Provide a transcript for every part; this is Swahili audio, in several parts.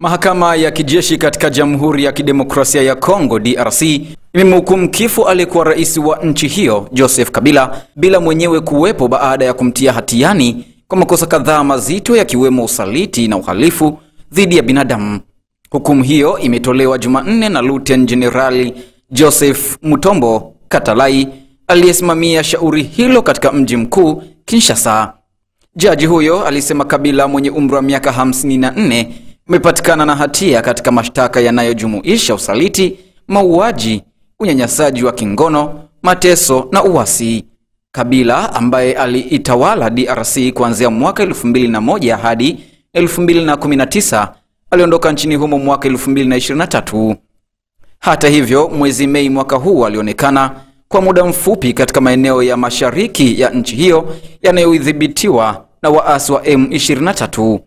Mahakama ya kijeshi katika Jamhuri ya Kidemokrasia ya Kongo DRC imemhukumu kifo aliyekuwa rais wa nchi hiyo Joseph Kabila bila mwenyewe kuwepo baada ya kumtia hatiani kwa makosa kadhaa mazito yakiwemo usaliti na uhalifu dhidi ya binadamu. Hukumu hiyo imetolewa Jumanne na Luteni Jenerali Joseph Mutombo Katalai aliyesimamia shauri hilo katika mji mkuu Kinshasa. Jaji huyo alisema Kabila mwenye umri wa miaka 54 amepatikana na hatia katika mashtaka yanayojumuisha usaliti, mauaji, unyanyasaji wa kingono, mateso na uasi. Kabila ambaye aliitawala DRC kuanzia mwaka 2001 hadi 2019 aliondoka nchini humo mwaka 2023. Hata hivyo, mwezi Mei mwaka huu alionekana kwa muda mfupi katika maeneo ya mashariki ya nchi hiyo yanayodhibitiwa na waasi wa M23.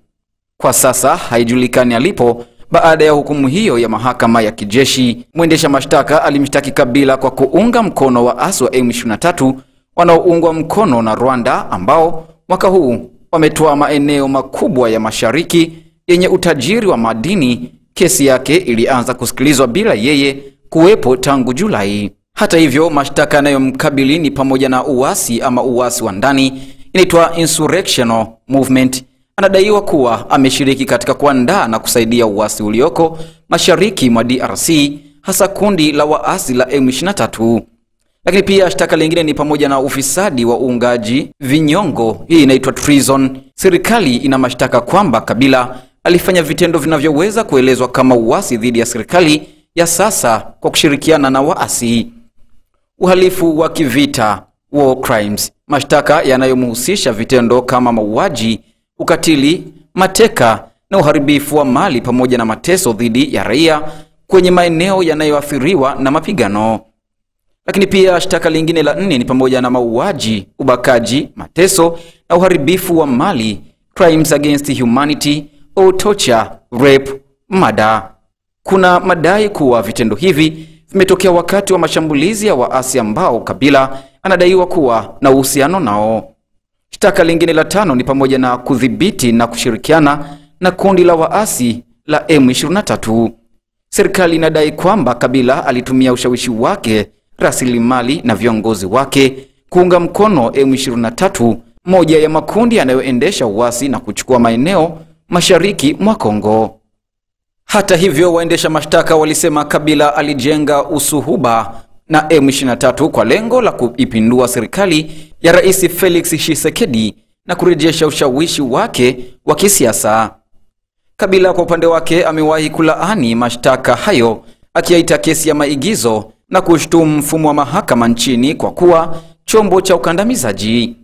Kwa sasa haijulikani alipo baada ya hukumu hiyo ya mahakama ya kijeshi. Mwendesha mashtaka alimshtaki Kabila kwa kuunga mkono waasi wa M23 wanaoungwa mkono na Rwanda ambao mwaka huu wametoa maeneo makubwa ya mashariki yenye utajiri wa madini. Kesi yake ilianza kusikilizwa bila yeye kuwepo tangu Julai. Hata hivyo, mashtaka yanayomkabili ni pamoja na uasi ama uasi wa ndani, inaitwa insurrectional movement. Anadaiwa kuwa ameshiriki katika kuandaa na kusaidia uasi ulioko mashariki mwa DRC, hasa kundi la waasi la M23. Lakini pia shtaka lingine ni pamoja na ufisadi wa uungaji vinyongo, hii inaitwa treason. Serikali ina mashtaka kwamba Kabila alifanya vitendo vinavyoweza kuelezwa kama uasi dhidi ya serikali ya sasa kwa kushirikiana na waasi. Uhalifu wa kivita, war crimes, mashtaka yanayomhusisha vitendo kama mauaji, ukatili, mateka na uharibifu wa mali pamoja na mateso dhidi ya raia kwenye maeneo yanayoathiriwa na mapigano. Lakini pia shtaka lingine la 4 ni pamoja na mauaji, ubakaji, mateso na uharibifu wa mali, crimes against humanity, or torture, rape, murder. Kuna madai kuwa vitendo hivi vimetokea wakati wa mashambulizi ya waasi ambao Kabila anadaiwa kuwa na uhusiano nao. Shtaka lingine la 5 ni pamoja na kudhibiti na kushirikiana na kundi la waasi la M23. Serikali inadai kwamba Kabila alitumia ushawishi wake, rasilimali na viongozi wake kuunga mkono M23, moja ya makundi yanayoendesha uasi na kuchukua maeneo mashariki mwa Kongo. Hata hivyo, waendesha mashtaka walisema Kabila alijenga usuhuba na M23 kwa lengo la kuipindua serikali ya Rais Felix Tshisekedi na kurejesha ushawishi wake wa kisiasa. Kabila kwa upande wake amewahi kulaani mashtaka hayo, akiyaita kesi ya maigizo na kushtumu mfumo wa mahakama nchini kwa kuwa chombo cha ukandamizaji.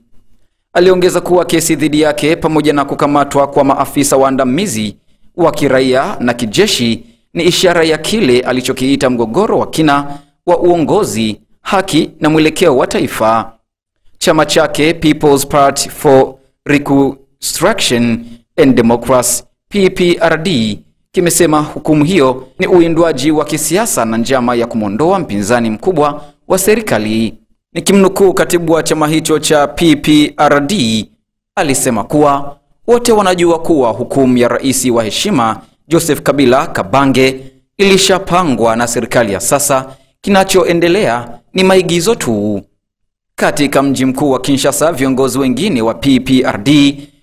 Aliongeza kuwa kesi dhidi yake pamoja na kukamatwa kwa maafisa waandamizi wa kiraia na kijeshi ni ishara ya kile alichokiita mgogoro wa kina wa uongozi, haki na mwelekeo wa taifa. Chama chake People's Party for Reconstruction and Democracy PPRD kimesema hukumu hiyo ni uindwaji wa kisiasa na njama ya kumondoa mpinzani mkubwa wa serikali. Nikimnukuu katibu wa chama hicho cha PPRD, alisema kuwa wote wanajua kuwa hukumu ya rais wa heshima Joseph Kabila Kabange ilishapangwa na serikali ya sasa. Kinachoendelea ni maigizo tu. Katika mji mkuu wa Kinshasa, viongozi wengine wa PPRD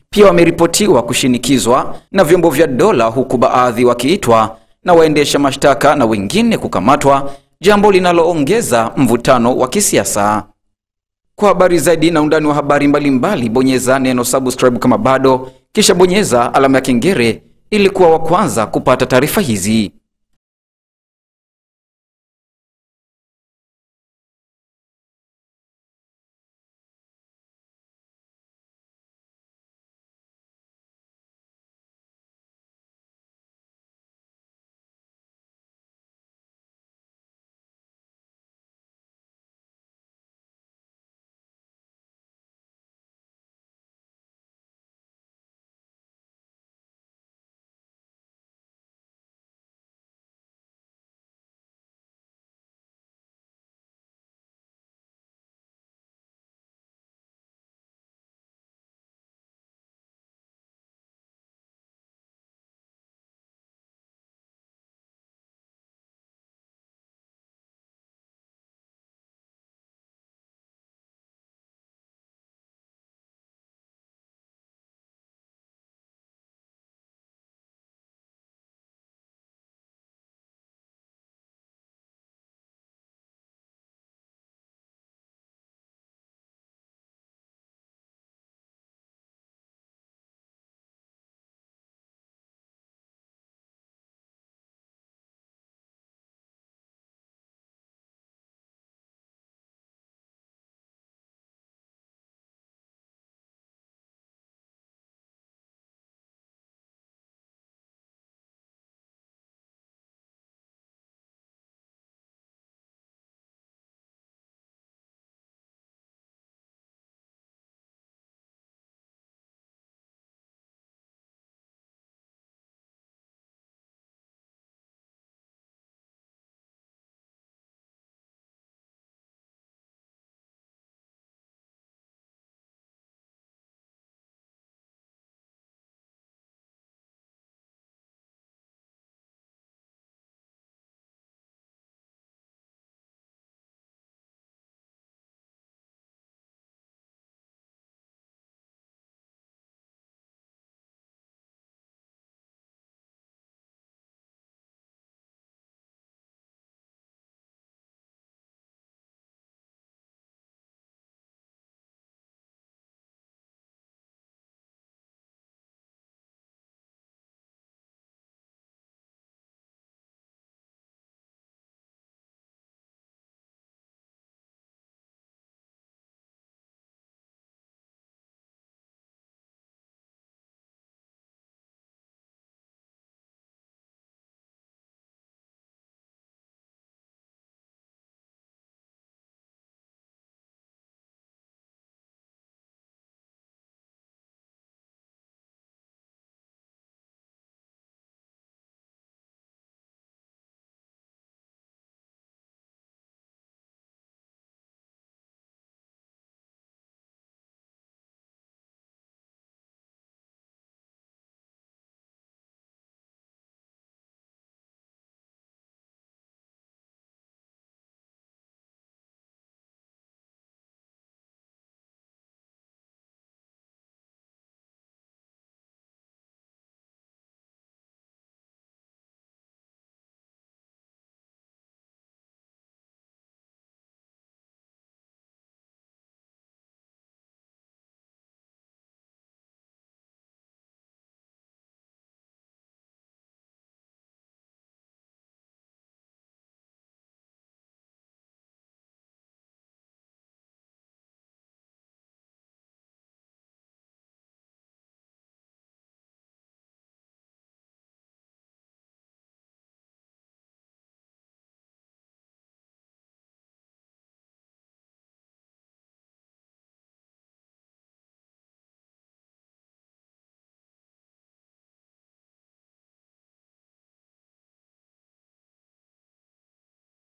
pia wameripotiwa kushinikizwa na vyombo vya dola, huku baadhi wakiitwa na waendesha mashtaka na wengine kukamatwa, jambo linaloongeza mvutano wa kisiasa. Kwa habari zaidi na undani wa habari mbalimbali, bonyeza neno subscribe kama bado, kisha bonyeza alama ya kengele ili kuwa wa kwanza kupata taarifa hizi.